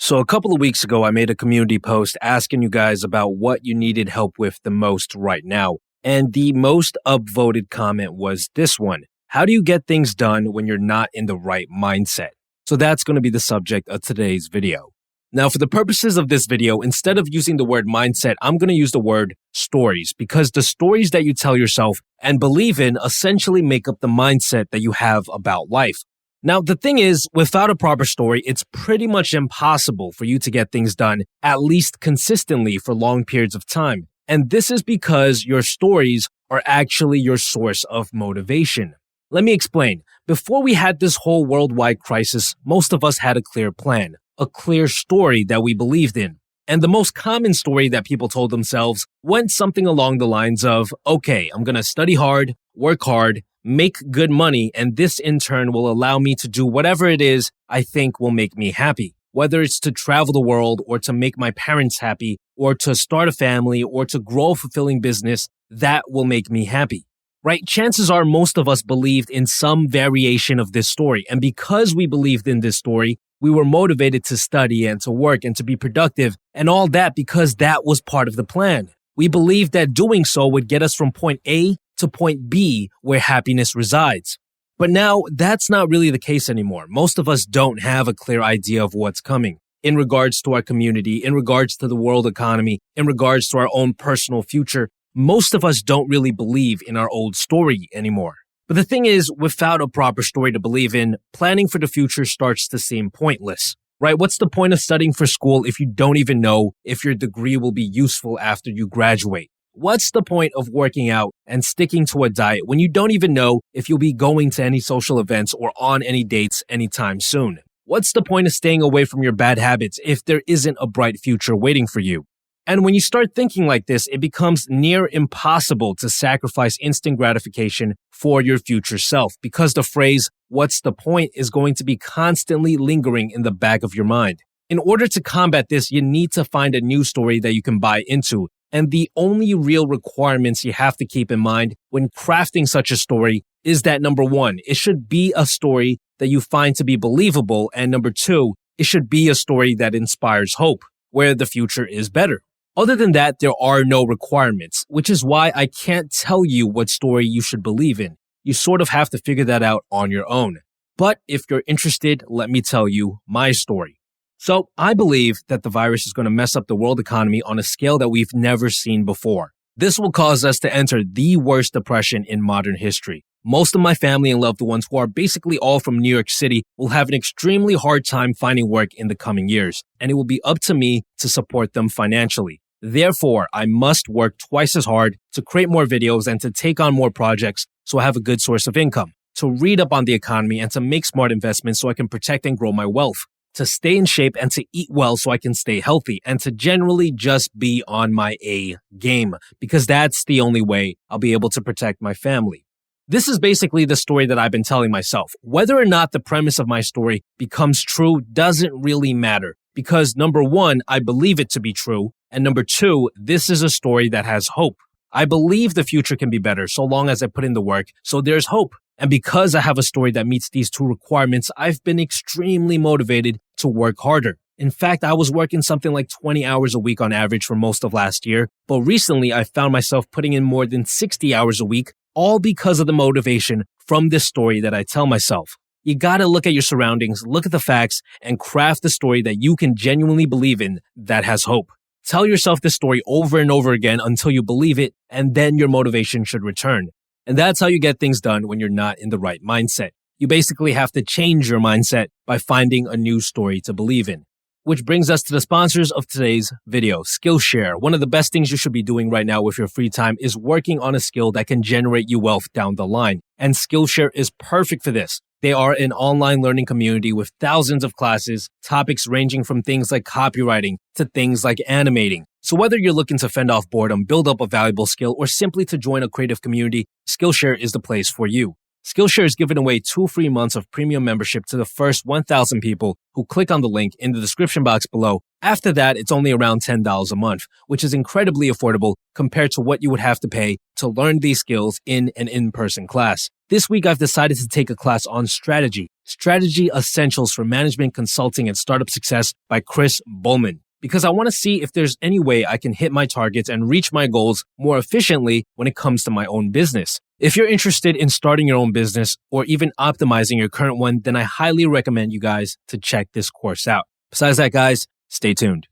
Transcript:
So a couple of weeks ago, I made a community post asking you guys about what you needed help with the most right now. And the most upvoted comment was this one. How do you get things done when you're not in the right mindset? So that's going to be the subject of today's video. Now, for the purposes of this video, instead of using the word mindset, I'm going to use the word stories because the stories that you tell yourself and believe in essentially make up the mindset that you have about life. Now, the thing is, without a proper story, it's pretty much impossible for you to get things done, at least consistently for long periods of time. And this is because your stories are actually your source of motivation. Let me explain. Before we had this whole worldwide crisis, most of us had a clear plan, a clear story that we believed in. And the most common story that people told themselves went something along the lines of, okay, I'm going to study hard, work hard, make good money, and this in turn will allow me to do whatever it is I think will make me happy. Whether it's to travel the world or to make my parents happy or to start a family or to grow a fulfilling business, that will make me happy. Right? Chances are most of us believed in some variation of this story. And because we believed in this story, we were motivated to study and to work and to be productive and all that because that was part of the plan. We believed that doing so would get us from point A to point B where happiness resides. But now that's not really the case anymore. Most of us don't have a clear idea of what's coming in regards to our community, in regards to the world economy, in regards to our own personal future. Most of us don't really believe in our old story anymore. But the thing is, without a proper story to believe in, planning for the future starts to seem pointless, right? What's the point of studying for school if you don't even know if your degree will be useful after you graduate? What's the point of working out and sticking to a diet when you don't even know if you'll be going to any social events or on any dates anytime soon? What's the point of staying away from your bad habits if there isn't a bright future waiting for you? And when you start thinking like this, it becomes near impossible to sacrifice instant gratification for your future self because the phrase, "what's the point?" is going to be constantly lingering in the back of your mind. In order to combat this, you need to find a new story that you can buy into. And the only real requirements you have to keep in mind when crafting such a story is that number one, it should be a story that you find to be believable. And number two, it should be a story that inspires hope, where the future is better. Other than that, there are no requirements, which is why I can't tell you what story you should believe in. You sort of have to figure that out on your own. But if you're interested, let me tell you my story. So I believe that the virus is going to mess up the world economy on a scale that we've never seen before. This will cause us to enter the worst depression in modern history. Most of my family and loved ones who are basically all from New York City will have an extremely hard time finding work in the coming years, and it will be up to me to support them financially. Therefore, I must work twice as hard to create more videos and to take on more projects so I have a good source of income, to read up on the economy and to make smart investments so I can protect and grow my wealth, to stay in shape and to eat well so I can stay healthy, and to generally just be on my A game, because that's the only way I'll be able to protect my family. This is basically the story that I've been telling myself. Whether or not the premise of my story becomes true doesn't really matter, because number one, I believe it to be true, and number two, this is a story that has hope. I believe the future can be better so long as I put in the work, so there's hope. And because I have a story that meets these two requirements, I've been extremely motivated to work harder. In fact, I was working something like 20 hours a week on average for most of last year, but recently I found myself putting in more than 60 hours a week, all because of the motivation from this story that I tell myself. You gotta look at your surroundings, look at the facts, and craft the story that you can genuinely believe in that has hope. Tell yourself this story over and over again until you believe it, and then your motivation should return. And that's how you get things done when you're not in the right mindset. You basically have to change your mindset by finding a new story to believe in. Which brings us to the sponsors of today's video, Skillshare. One of the best things you should be doing right now with your free time is working on a skill that can generate you wealth down the line. And Skillshare is perfect for this. They are an online learning community with thousands of classes, topics ranging from things like copywriting to things like animating. So whether you're looking to fend off boredom, build up a valuable skill, or simply to join a creative community, Skillshare is the place for you. Skillshare is giving away 2 free months of premium membership to the first 1,000 people who click on the link in the description box below. After that, it's only around $10 a month, which is incredibly affordable compared to what you would have to pay to learn these skills in an in-person class. This week, I've decided to take a class on strategy. Strategy Essentials for Management, Consulting, and Startup Success by Chris Bowman, because I want to see if there's any way I can hit my targets and reach my goals more efficiently when it comes to my own business. If you're interested in starting your own business or even optimizing your current one, then I highly recommend you guys to check this course out. Besides that, guys, stay tuned.